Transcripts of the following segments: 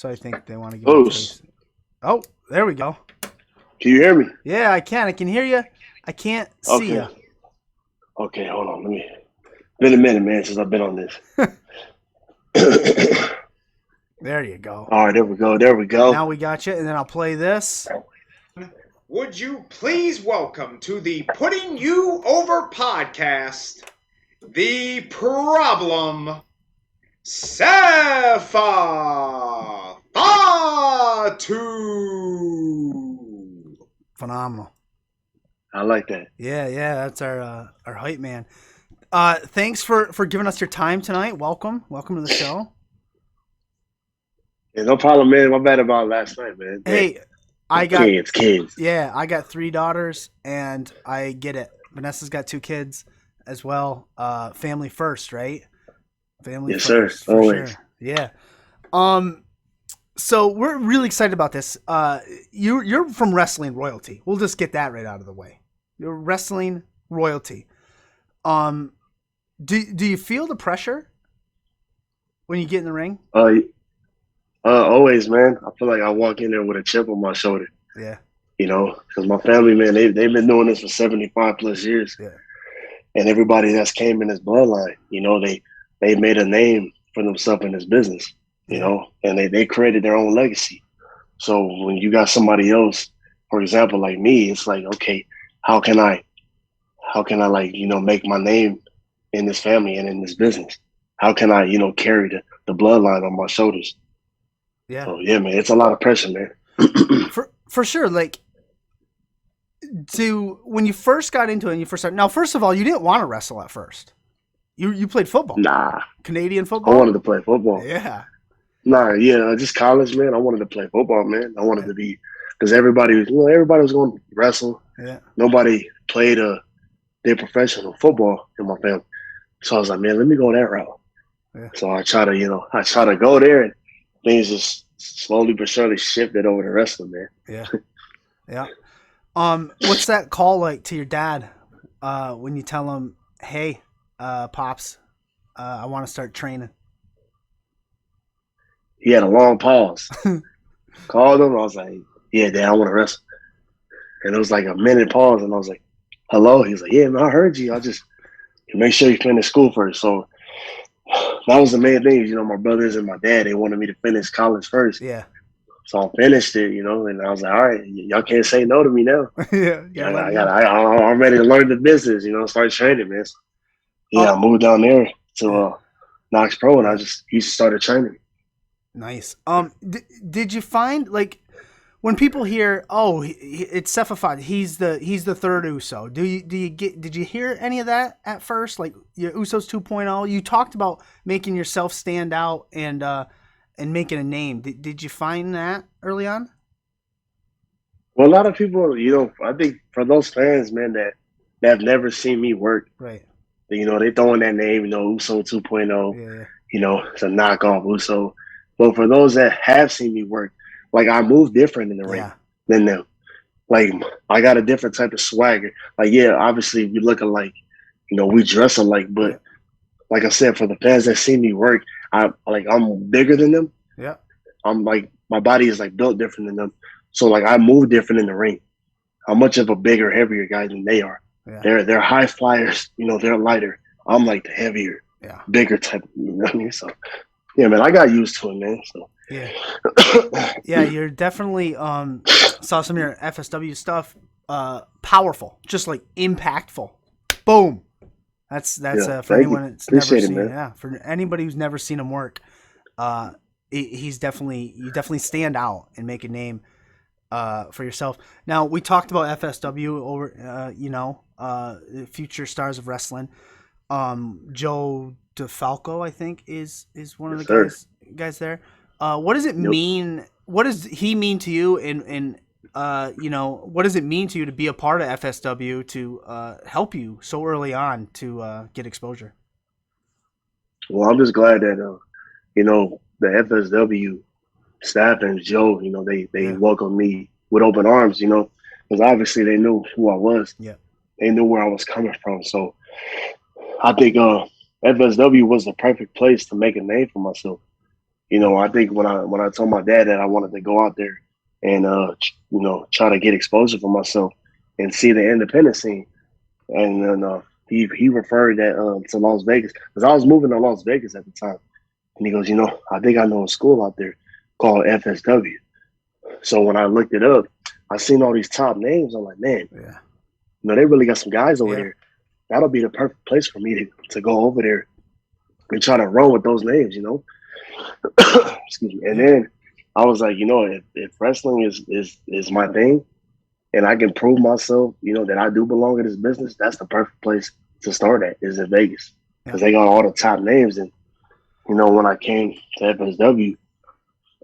So I think they want to give me a Close. taste. Oh, there we go. Can you hear me? Yeah, I can. I can hear you. I can't see Okay. you. Okay, hold on. Let me. Been a minute, man, since I've been on this. There you go. All right, there we go. There we go. Now we got you, and then I'll play this. Would you please welcome to the Putting You Over podcast, the problem, Safa Fatu. Phenomenal. I like that. Yeah, that's our hype man. Thanks for giving us your time tonight. Welcome to the show. Yeah, no problem, man. My bad about last night, man. Hey, I got kids. yeah, I got 3 daughters, and I get it. Vanessa's got 2 kids as well. Family first, right? Family Yes, sir. first, for Always. sure. Yeah. So we're really excited about this. You're from wrestling royalty. We'll just get that right out of the way. You're wrestling royalty. Do you feel the pressure when you get in the ring? Always, man. I feel like I walk in there with a chip on my shoulder. Yeah. Because my family, man, they've been doing this for 75 plus years, Yeah. and everybody that's came in this bloodline, they made a name for themselves in this business, and they created their own legacy. So when you got somebody else, for example, like me, it's like, okay, how can I like, make my name in this family and in this business? How can I, carry the bloodline on my shoulders? Yeah. So yeah, man, it's a lot of pressure, man. For sure. Like, when you first got into it and you first started. Now, first of all, you didn't want to wrestle at first. You played football. Nah, Canadian I football. wanted to play football. Yeah. Nah, yeah, just college, man. I wanted to play football, man. I wanted to be because everybody was going to wrestle. Yeah. Nobody played did professional football in my family, so I was like, man, let me go that route. Yeah. So I try to go there, and things just slowly but surely shifted over to wrestling, man. Yeah. Yeah. What's that call like to your dad when you tell him, "Hey, pops, I want to start training"? He had a long pause. Called him. I was like, yeah, Dad, I want to wrestle. And it was like a minute pause, and I was like, hello. He was like, yeah, man, I heard you. I just make sure you finish school first. So that was the main thing. My brothers and my dad, they wanted me to finish college first. Yeah. So I finished it, and I was like, all right, y'all can't say no to me now. Yeah. I'm ready to learn the business, start training, man. So, I moved down there to Knox Pro, and he started training. Nice. Did you find, like, when people hear, oh, it's Sefafat, he's the third Uso? Did you hear any of that at first? Like, your Usos 2.0, you talked about making yourself stand out and making a name. Did you find that early on? Well, a lot of people, I think for those fans, man, that have never seen me work, right? They throw in that name, Uso 2.0. Yeah. It's a knockoff Uso. But for those that have seen me work, like, I move different in the ring than them. Like, I got a different type of swagger. Like, yeah, obviously we look alike, we dress alike, but like I said, for the fans that see me work, I'm bigger than them. Yeah. I'm like, my body is like built different than them. So like, I move different in the ring. I'm much of a bigger, heavier guy than they are. Yeah. They're high flyers, they're lighter. I'm like the heavier, bigger type, you know what I mean? So yeah, man, I got used to it, man. So yeah, you're definitely saw some of your FSW stuff, powerful, just like impactful. Boom. That's for anyone that's never seen it. Yeah, for anybody who's never seen him work, you definitely stand out and make a name for yourself. Now, we talked about FSW over future stars of wrestling. Joe DeFalco, I think, is one of the guys there. What does it mean? What does he mean to you? And what does it mean to you to be a part of FSW to help you so early on to get exposure? Well, I'm just glad that the FSW staff and Joe, they welcomed me with open arms, because obviously they knew who I was. Yeah, they knew where I was coming from. So I think FSW was the perfect place to make a name for myself. I think when I told my dad that I wanted to go out there and try to get exposure for myself and see the independent scene, and then he referred that to Las Vegas because I was moving to Las Vegas at the time, and he goes, I think I know a school out there called FSW. So when I looked it up, I seen all these top names. I'm like, man, Yeah. they really got some guys over Yeah. there. That'll be the perfect place for me to go over there and try to run with those names, Excuse me. And Yeah. then I was like, if wrestling is my thing and I can prove myself, that I do belong in this business, that's the perfect place to start at is in Vegas. Because Yeah. they got all the top names. And, when I came to FSW,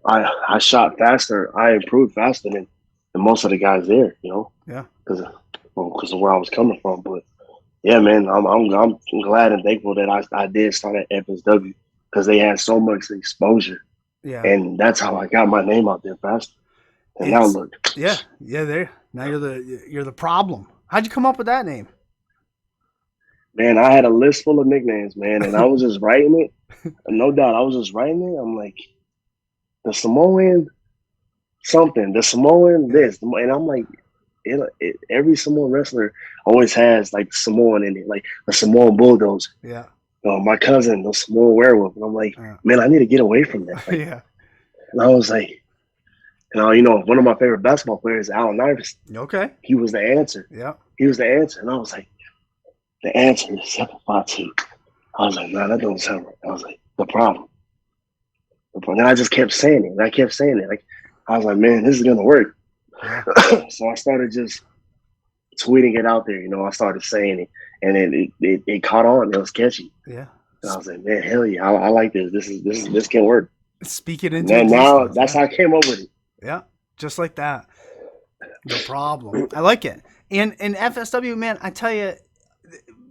I shot faster. I improved faster than most of the guys there, Yeah. because of where I was coming from. But yeah, man, I'm glad and thankful that I did start at FSW because they had so much exposure, Yeah. and that's how I got my name out there faster. And now look, Yeah. There. Now you're the problem. How'd you come up with that name? man, I had a list full of nicknames, man, and I was just writing it. No doubt, I was just writing it. I'm like, the Samoan something, the Samoan this, and I'm like, every Samoan wrestler always has like Samoan in it, like the Samoan Bulldozer. Yeah. My cousin, the Samoan Werewolf, and I'm like, man, I need to get away from that. Like, Yeah. And I was like, one of my favorite basketball players, Allen Iverson. Okay. He was the answer. Yeah. He was the answer, and I was like, the answer is 752. I was like, nah, that don't sound right. I was like, the problem. And I just kept saying it. And I kept saying it. Like, I was like, man, this is gonna work. Yeah. So I started just tweeting it out there. I started saying it, and it caught on. It was catchy. Yeah. And I was like, man, hell yeah, I like this. This can work. Speak it into And now existence. that's how I came up with it. Yeah, just like that. No problem. I like it. And FSW, man, I tell you,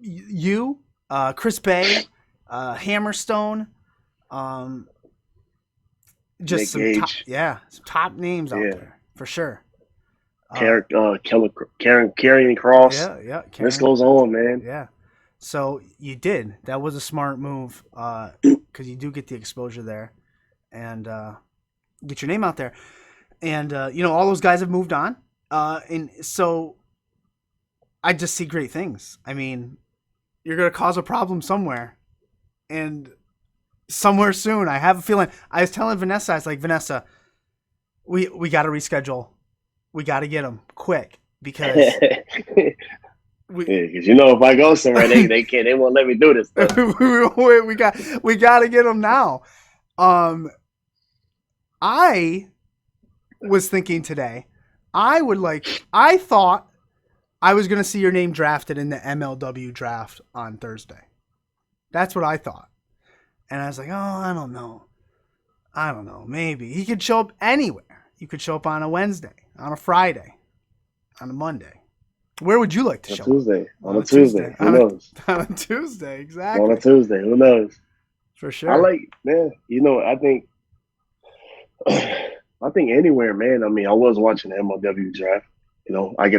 you, Chris Bay, Hammerstone, just Nick some Gage. some top names out there for sure. Karrion Cross. Yeah. This goes on, man. Yeah. So you did. That was a smart move because you do get the exposure there and get your name out there. And, all those guys have moved on. And so I just see great things. I mean, you're going to cause a problem somewhere. And somewhere soon, I have a feeling. I was telling Vanessa, I was like, Vanessa, we got to reschedule. We got to get them quick because... Because if I go somewhere, they can't. They won't let me do this. we got to get them now. I was thinking today, I thought I was going to see your name drafted in the MLW draft on Thursday. That's what I thought. And I was like, oh, I don't know. Maybe. He could show up anywhere. You could show up on a Wednesday, on a Friday, on a Monday. Where would you like to show up? On a Tuesday. Who knows? On a Tuesday, exactly. On a Tuesday. Who knows? For sure. I like, man, I think anywhere, man. I mean, I was watching the MLW draft.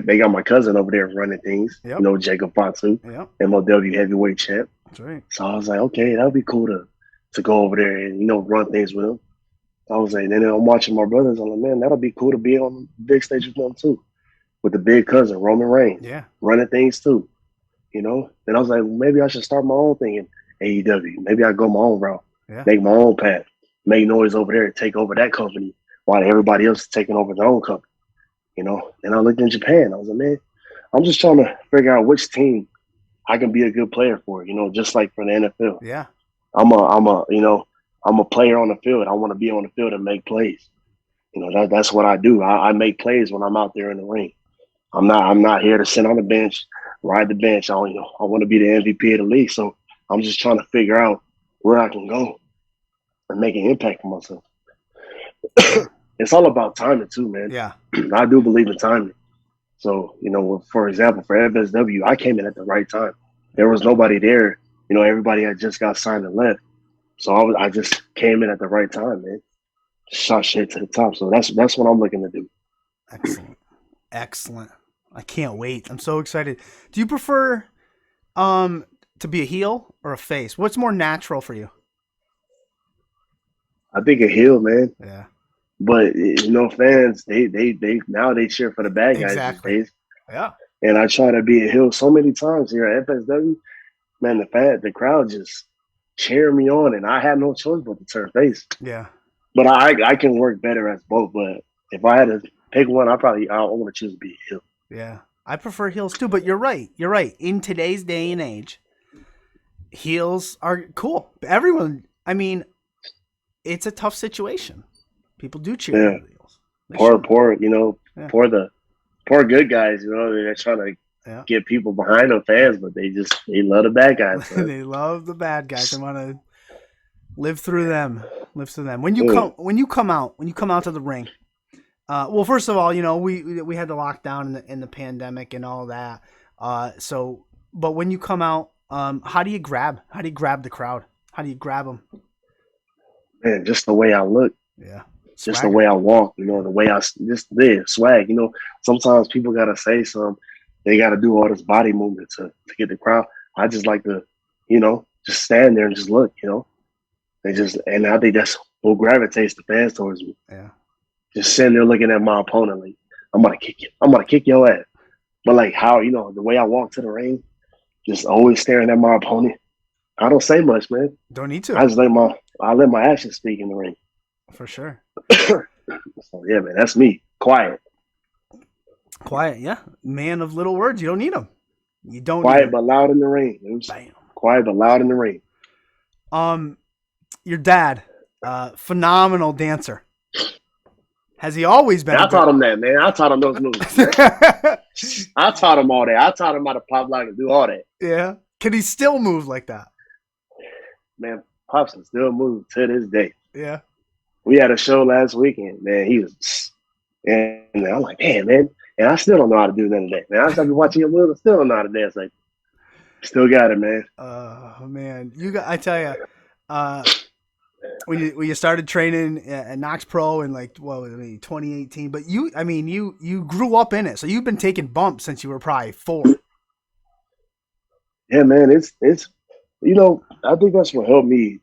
They got my cousin over there running things. Yep. Jacob Fatu, Yep. MLW heavyweight champ. That's right. So I was like, okay, that'd be cool to go over there and run things with him. I was like, then I'm watching my brothers. I'm like, man, that'll be cool to be on the big stage with them too, with the big cousin Roman Reigns. Yeah. Running things too. Then I was like, maybe I should start my own thing in AEW. Maybe I go my own route, make my own path, make noise over there, take over that company while everybody else is taking over their own company. And I looked in Japan. I was like, man, I'm just trying to figure out which team I can be a good player for. Just like for the NFL. Yeah. I'm a player on the field. I want to be on the field and make plays. That's what I do. I make plays when I'm out there in the ring. I'm not here to sit on the bench, ride the bench. I want to be the MVP of the league. So I'm just trying to figure out where I can go and make an impact for myself. It's all about timing too, man. Yeah. I do believe in timing. So, for example, for FSW, I came in at the right time. There was nobody there. Everybody had just got signed and left. So I just came in at the right time, man. Shot shit to the top. So that's what I'm looking to do. Excellent. I can't wait. I'm so excited. Do you prefer to be a heel or a face? What's more natural for you? I think a heel, man. Yeah. But fans they now they cheer for the bad guys these Exactly. days. Yeah. And I try to be a heel so many times here at FSW. Man, the crowd just cheer me on, and I had no choice but to turn face. Yeah. But I can work better as both. But if I had to pick one, I want to choose to be a heel. Yeah. I prefer heels too, but you're right. You're right. In today's day and age, heels are cool. Everyone, I mean, it's a tough situation. People do cheer Yeah. for the heels. Yeah. Poor good guys. They're trying to Yeah. get people behind them fans, but they love the bad guys. They love the bad guys and want to live through them. When you come out to the ring. Well, first of all, we had the lockdown and the pandemic and all that. But when you come out, how do you grab the crowd? How do you grab them? Man, just the way I look. Yeah. Just the way I walk, the way I just swag. Sometimes people gotta say something. They gotta do all this body movement to get the crowd. I just like to, just stand there and just look. And I think that's what gravitates the fans towards me. Yeah. Just sitting there looking at my opponent like, I'm gonna kick you. I'm gonna kick your ass. But like how the way I walk to the ring, just always staring at my opponent. I don't say much, man. Don't need to. I just let my actions speak in the ring. For sure. So yeah, man, that's me. Quiet, yeah. Man of little words. You don't need them. You don't. Quiet but loud in the ring. Bam. Quiet but loud in the ring. Your dad, phenomenal dancer. Has he always been? I taught him that, man. I taught him those moves. I taught him all that. I taught him how to pop lock and do all that. Yeah. Can he still move like that? Man, Pops can still move to this day. Yeah. We had a show last weekend, man. He was, and I'm like, man, and I still don't know how to do none of that, man. I started watching your moves, I still don't know how to dance. Like, still got it, man. Man, I tell you, when you started training at Knox Pro in 2018, but you grew up in it, so you've been taking bumps since you were probably 4. Yeah, man, it's I think that's what helped me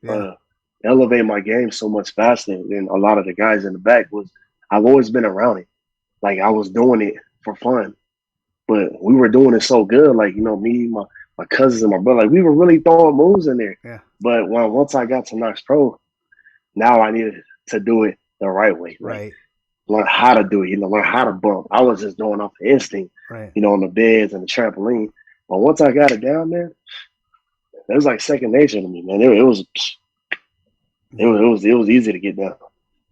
elevate my game so much faster than a lot of the guys in the back. Was I've always been around it, like I was doing it for fun, but we were doing it so good, like me, my cousins and my brother, like we were really throwing moves in there. Yeah. But once I got to Knox Pro, now I needed to do it the right way. Right. Learn how to do it, learn how to bump. I was just doing off the instinct, right. On the beds and the trampoline. But once I got it down there, it was like second nature to me, man. It was easy to get down.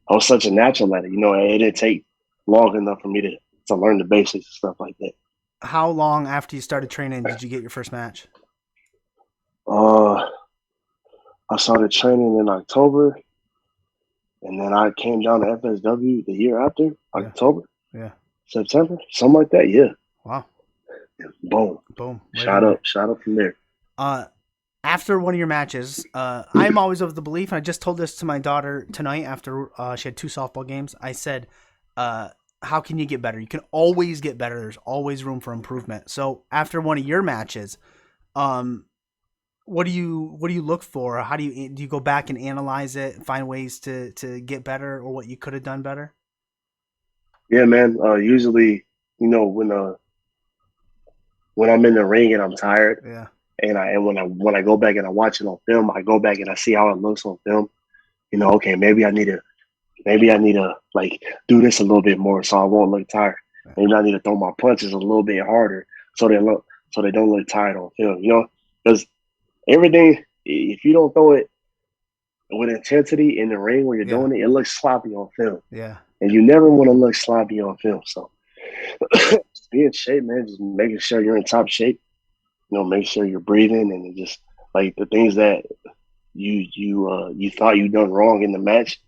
I was such a natural at it. It didn't take long enough for me to learn the basics and stuff like that. How long after you started training did you get your first match? I started training in October, and then I came down to FSW the year after, October, September, something like that. Yeah. Wow. And boom. Right shot up from there. After one of your matches, I'm always of the belief, and I just told this to my daughter tonight after she had 2 softball games. I said, how can you get better? You can always get better. There's always room for improvement. So after one of your matches, what do you look for? How do you go back and analyze it, find ways to get better or what you could have done better? Yeah, man. Usually, when I'm in the ring and I'm tired, and when I go back and I watch it on film, I go back and I see how it looks on film. Okay, maybe I need to like do this a little bit more so I won't look tired. Maybe I need to throw my punches a little bit harder so they don't look tired on film. Because everything, if you don't throw it with intensity in the ring where you're doing it, it looks sloppy on film. Yeah. And you never want to look sloppy on film. So just be in shape, man. Just making sure you're in top shape. Make sure you're breathing and just like the things that you thought you done wrong in the match,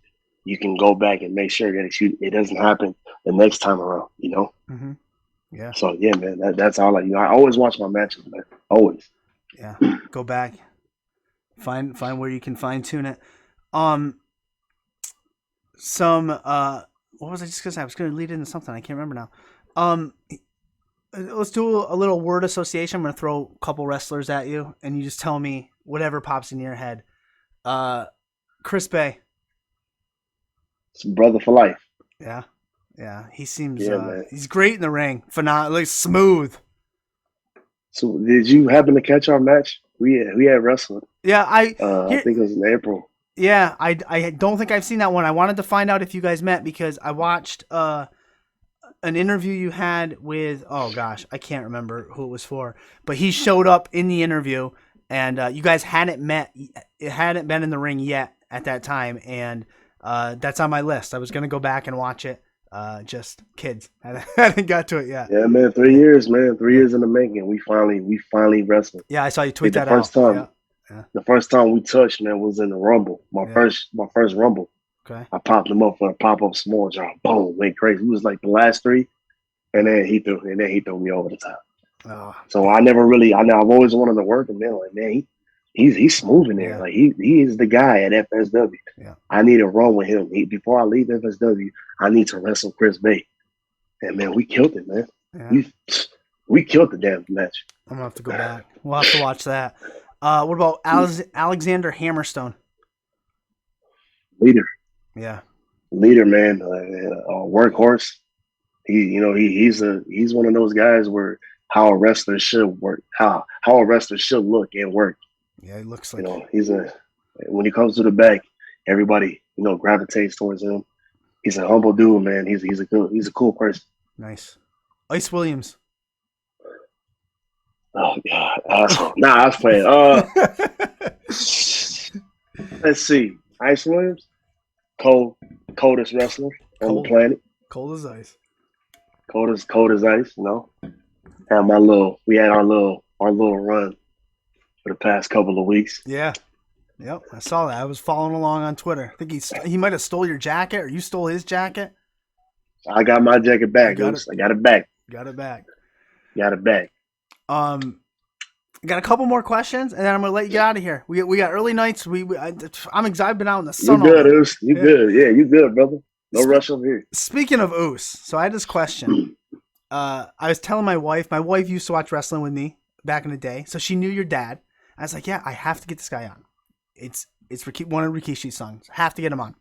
you can go back and make sure that it doesn't happen the next time around. Mm-hmm. Yeah. So yeah, man, that's all. I always watch my matches, man. Always. Yeah. Go back, find where you can fine tune it. What was I just gonna say? I was gonna lead into something. I can't remember now. Let's do a little word association. I'm gonna throw a couple wrestlers at you, and you just tell me whatever pops in your head. Chris Bay. It's brother for life. Yeah. Yeah. He seems Man. he's great in the ring. Phenomenal, like smooth. So did you happen to catch our match? We had wrestling. Yeah, I think it was in April. Yeah, I don't think I've seen that one. I wanted to find out if you guys met because I watched an interview you had with, oh gosh, I can't remember who it was for, but he showed up in the interview and you guys hadn't met, it hadn't been in the ring yet at that time, and that's on my list. I was gonna go back and watch it. Just kids, I hadn't got to it yet. Yeah, man, 3 years, man, 3 years in the making. We finally wrestled. Yeah, I saw you tweet that first out. Time, The first time we touched, man, was in the Rumble. My first Rumble. Okay. I popped him up for a pop-up small drop. Boom, went crazy. He was like the last three, and then he threw me over the top. Oh, so I've always wanted to work him. Man, like, man, he's smooth in there. Yeah. Like he is the guy at FSW. Yeah. I need to run with him. Before I leave FSW, I need to wrestle Chris Bay. And man, we killed it, man. Yeah. We killed the damn match. I'm gonna have to go back. We'll have to watch that. What about Alexander Hammerstone? Leader. Yeah. Leader, man. Workhorse. He's one of those guys where how a wrestler should work, how a wrestler should look and work. Yeah, he looks like when he comes to the back, everybody gravitates towards him. He's a humble dude, man. He's a cool person. Nice. Ice Williams. Oh God, asshole. Nah, I was playing. Let's see. Ice Williams, coldest wrestler on the planet. Cold as ice. Cold as ice. We had our little run for the past couple of weeks. Yeah. Yep, I saw that. I was following along on Twitter. I think he might have stole your jacket, or you stole his jacket. I got my jacket back. I got it back. Got it back. I got a couple more questions, and then I'm gonna let you get out of here. We got early nights. I'm excited. I've been out in the sun. You good, Oos? You good? Yeah, you good, brother. No rush over here. Speaking of Oos, so I had this question. I was telling my wife. My wife used to watch wrestling with me back in the day, so she knew your dad. I was like, yeah, I have to get this guy on. It's one of Rikishi's songs. I have to get him on.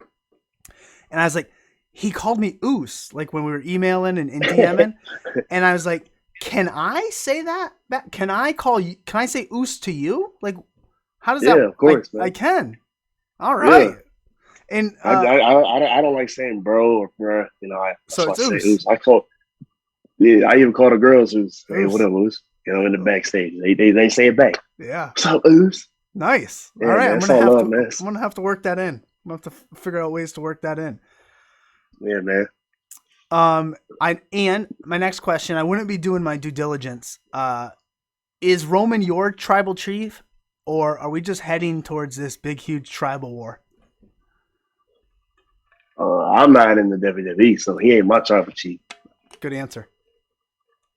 And I was like, he called me Oos, like when we were emailing and DMing, and I was like, can I say that? Can I call you? Can I say Oos to you? Like, how does that? Yeah, of course, man. I can. All right. Yeah. And I don't like saying bro or bruh. So it's Oos. Oos. I even call the girls Oos. Hey, what up, Oos? In the backstage, they say it back. Yeah. What's up, Oos? Nice. Yeah, all right, man, I'm gonna have to work that in. I'm gonna have to figure out ways to work that in. Yeah, man. And my next question, I wouldn't be doing my due diligence. Is Roman your tribal chief, or are we just heading towards this big, huge tribal war? I'm not in the WWE, so he ain't my tribal chief. Good answer.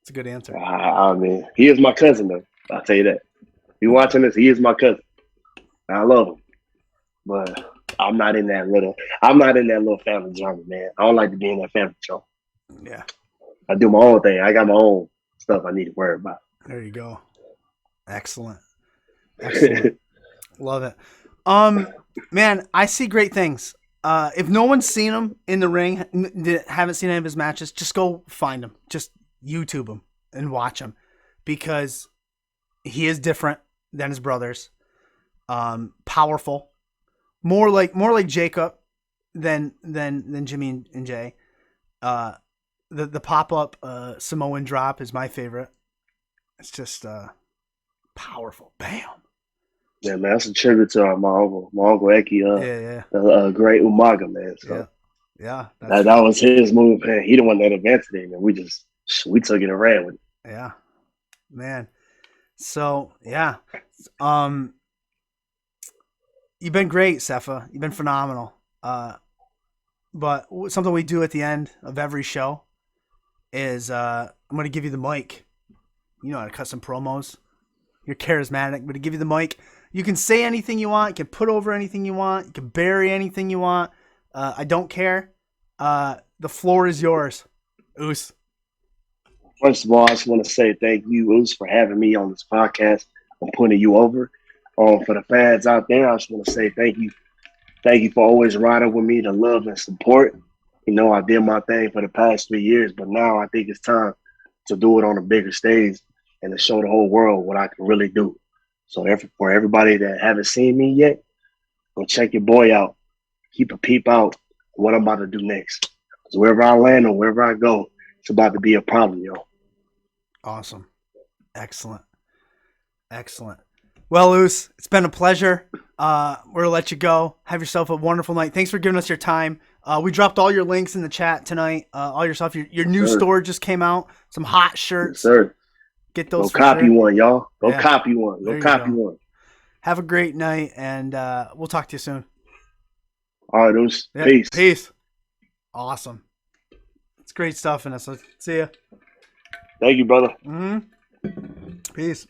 It's a good answer. I mean, he is my cousin, though. I'll tell you that. If you're watching this, he is my cousin. I love him, but I'm not in that little family drama, man. I don't like to be in that family drama. Yeah. I do my own thing. I got my own stuff I need to worry about. There you go. Excellent. Love it. Man, I see great things. If no one's seen him in the ring, haven't seen any of his matches, just go find him. Just YouTube him and watch him, because he is different than his brothers. Powerful, more like Jacob than Jimmy and Jay. The pop-up Samoan drop is my favorite. It's just powerful. Bam. Yeah, man, that's a tribute to my uncle Eki. A great Umaga, man. So yeah, that was his move, man. He the one that advanced it, and we took it and ran with it. Yeah, man. So yeah, you've been great, Sefa. You've been phenomenal. But something we do at the end of every show is I'm going to give you the mic. You know how to cut some promos. You're charismatic. I'm going to give you the mic. You can say anything you want. You can put over anything you want. You can bury anything you want. I don't care. The floor is yours, Oos. First of all, I just want to say thank you, Oos, for having me on this podcast. I'm putting you over. For the fans out there, I just want to say thank you Thank you for always riding with me, the love and support. You know, I did my thing for the past 3 years, but now I think it's time to do it on a bigger stage and to show the whole world what I can really do. So for everybody that haven't seen me yet, go check your boy out. Keep a peep out what I'm about to do next. Because wherever I land or wherever I go, it's about to be a problem, yo. Awesome. Excellent. Excellent. Well, Luce, it's been a pleasure. We're going to let you go. Have yourself a wonderful night. Thanks for giving us your time. We dropped all your links in the chat tonight. All your stuff. Your new store just came out. Some hot shirts. Yes, sir. Get those. Go copy one, y'all. Go Yeah. copy one. Go copy one. Have a great night, and we'll talk to you soon. All right, Luce. Yeah. Peace. Peace. Awesome. It's great stuff, Vanessa. See ya. Thank you, brother. Peace.